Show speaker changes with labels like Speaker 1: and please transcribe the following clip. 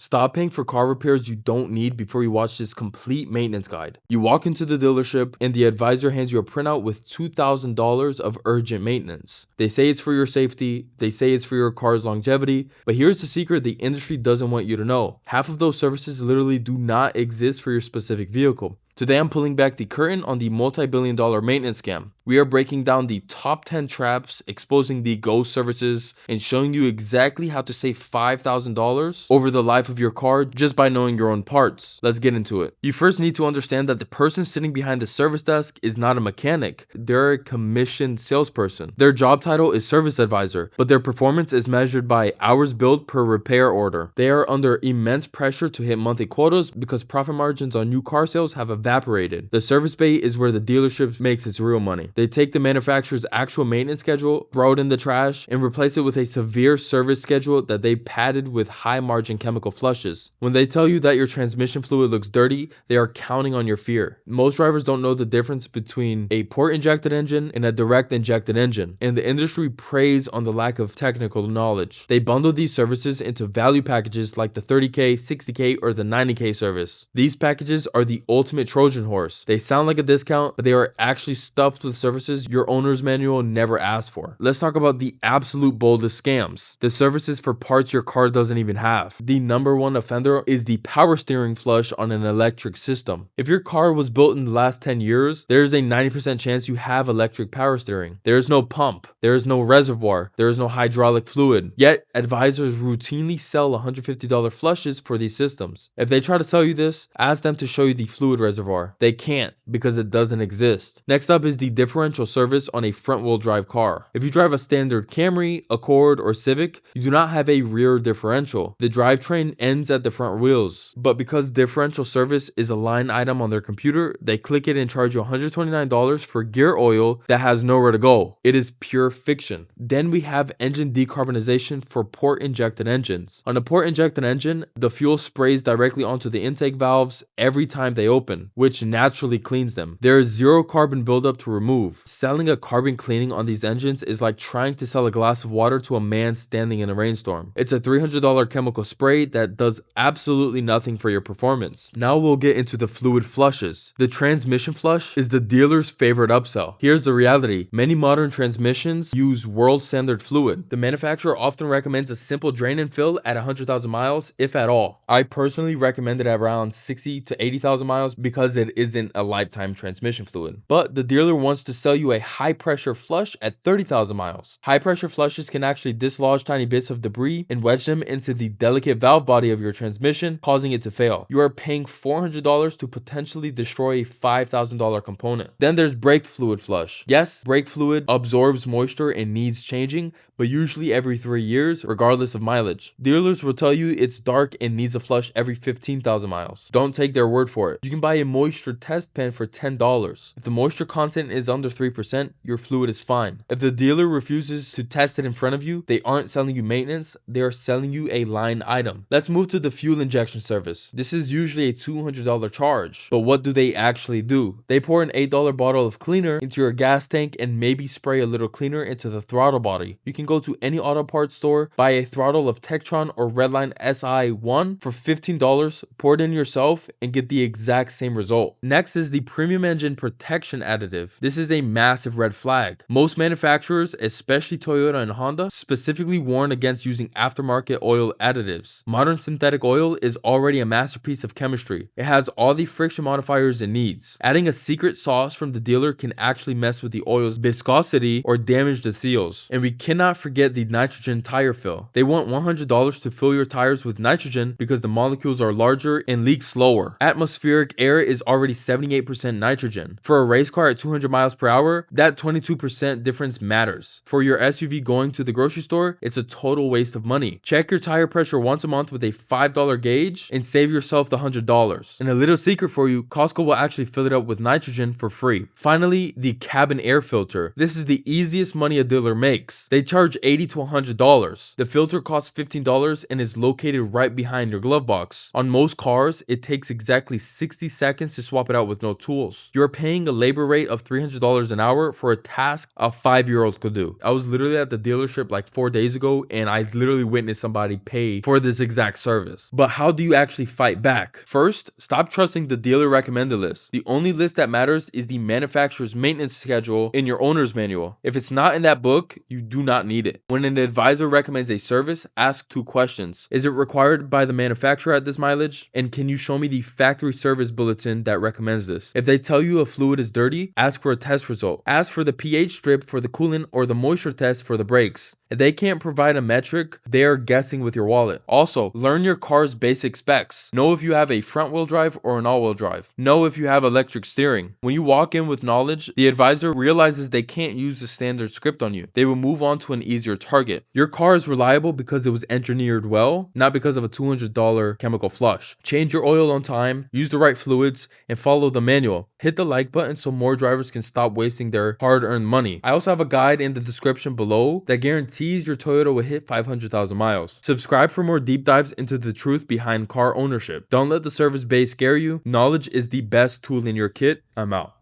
Speaker 1: Stop paying for car repairs you don't need before you watch this complete maintenance guide. You walk into the dealership and the advisor hands you a printout with $2,000 of urgent maintenance. They say it's for your safety, they say it's for your car's longevity, but here's the secret the industry doesn't want you to know. Half of those services literally do not exist for your specific vehicle. Today I'm pulling back the curtain on the multi-billion-dollar maintenance scam. We are breaking down the top 10 traps, exposing the ghost services, and showing you exactly how to save $5,000 over the life of your car just by knowing your own parts. Let's get into it. You first need to understand that the person sitting behind the service desk is not a mechanic. They're a commissioned salesperson. Their job title is service advisor, but their performance is measured by hours billed per repair order. They are under immense pressure to hit monthly quotas because profit margins on new car sales have evaporated. The service bay is where the dealership makes its real money. They take the manufacturer's actual maintenance schedule, throw it in the trash, and replace it with a severe service schedule that they padded with high margin chemical flushes. When they tell you that your transmission fluid looks dirty, they are counting on your fear. Most drivers don't know the difference between a port injected engine and a direct injected engine, and the industry preys on the lack of technical knowledge. They bundle these services into value packages like the 30K, 60K, or the 90K service. These packages are the ultimate Trojan horse. They sound like a discount, but they are actually stuffed with services your owner's manual never asked for. Let's talk about the absolute boldest scams. The services for parts your car doesn't even have. The number one offender is the power steering flush on an electric system. If your car was built in the last 10 years, there's a 90% chance you have electric power steering. There is no pump. There is no reservoir. There is no hydraulic fluid. Yet, advisors routinely sell $150 flushes for these systems. If they try to sell you this, ask them to show you the fluid reservoir. They can't because it doesn't exist. Next up is the differential service on a front-wheel drive car. If you drive a standard Camry, Accord, or Civic, you do not have a rear differential. The drivetrain ends at the front wheels, but because differential service is a line item on their computer, they click it and charge you $129 for gear oil that has nowhere to go. It is pure fiction. Then we have engine decarbonization for port-injected engines. On a port-injected engine, the fuel sprays directly onto the intake valves every time they open, which naturally cleans them. There is zero carbon buildup to remove. Selling a carbon cleaning on these engines is like trying to sell a glass of water to a man standing in a rainstorm. It's a $300 chemical spray that does absolutely nothing for your performance. Now we'll get into the fluid flushes. The transmission flush is the dealer's favorite upsell. Here's the reality. Many modern transmissions use world standard fluid. The manufacturer often recommends a simple drain and fill at 100,000 miles, if at all. I personally recommend it at around 60 to 80,000 miles because it isn't a lifetime transmission fluid. But the dealer wants to sell you a high pressure flush at 30,000 miles. High pressure flushes can actually dislodge tiny bits of debris and wedge them into the delicate valve body of your transmission, causing it to fail. You are paying $400 to potentially destroy a $5,000 component. Then there's brake fluid flush. Yes, brake fluid absorbs moisture and needs changing, but usually every 3 years, regardless of mileage. Dealers will tell you it's dark and needs a flush every 15,000 miles. Don't take their word for it. You can buy a moisture test pen for $10. If the moisture content is under 3%, your fluid is fine. If the dealer refuses to test it in front of you, they aren't selling you maintenance, they are selling you a line item. Let's move to the fuel injection service. This is usually a $200 charge, but what do they actually do? They pour an $8 bottle of cleaner into your gas tank and maybe spray a little cleaner into the throttle body. You can go to any auto parts store, buy a throttle of Tektron or Redline SI1 for $15, pour it in yourself, and get the exact same result. Next is the premium engine protection additive. This is a massive red flag. Most manufacturers, especially Toyota and Honda, specifically warn against using aftermarket oil additives. Modern synthetic oil is already a masterpiece of chemistry. It has all the friction modifiers it needs. Adding a secret sauce from the dealer can actually mess with the oil's viscosity or damage the seals. And we cannot forget the nitrogen tire fill. They want $100 to fill your tires with nitrogen because the molecules are larger and leak slower. Atmospheric air is already 78% nitrogen. For a race car at 200 miles per hour, that 22% difference matters. For your SUV going to the grocery store, it's a total waste of money. Check your tire pressure once a month with a $5 gauge and save yourself the $100. And a little secret for you, Costco will actually fill it up with nitrogen for free. Finally, the cabin air filter. This is the easiest money a dealer makes. They charge $80 to $100. The filter costs $15 and is located right behind your glove box. On most cars, it takes exactly 60 seconds seconds to swap it out with no tools. You're paying a labor rate of $300 an hour for a task a 5-year-old could do. I was literally at the dealership like 4 days ago, and I literally witnessed somebody pay for this exact service. But how do you actually fight back? First, stop trusting the dealer recommended list. The only list that matters is the manufacturer's maintenance schedule in your owner's manual. If it's not in that book, you do not need it. When an advisor recommends a service, ask 2 questions. Is it required by the manufacturer at this mileage? And can you show me the factory service bulletin that recommends this? If they tell you a fluid is dirty, ask for a test result. Ask for the pH strip for the coolant or the moisture test for the brakes. If they can't provide a metric, they are guessing with your wallet. Also, learn your car's basic specs. Know if you have a front wheel drive or an all-wheel drive. Know if you have electric steering. When you walk in with knowledge, the advisor realizes they can't use the standard script on you. They will move on to an easier target. Your car is reliable because it was engineered well, not because of a $200 chemical flush. Change your oil on time, use the right fluids, and follow the manual. Hit the like button so more drivers can stop wasting their hard-earned money. I also have a guide in the description below that guarantees your Toyota will hit 500,000 miles. Subscribe for more deep dives into the truth behind car ownership. Don't let the service bay scare you. Knowledge is the best tool in your kit. I'm out.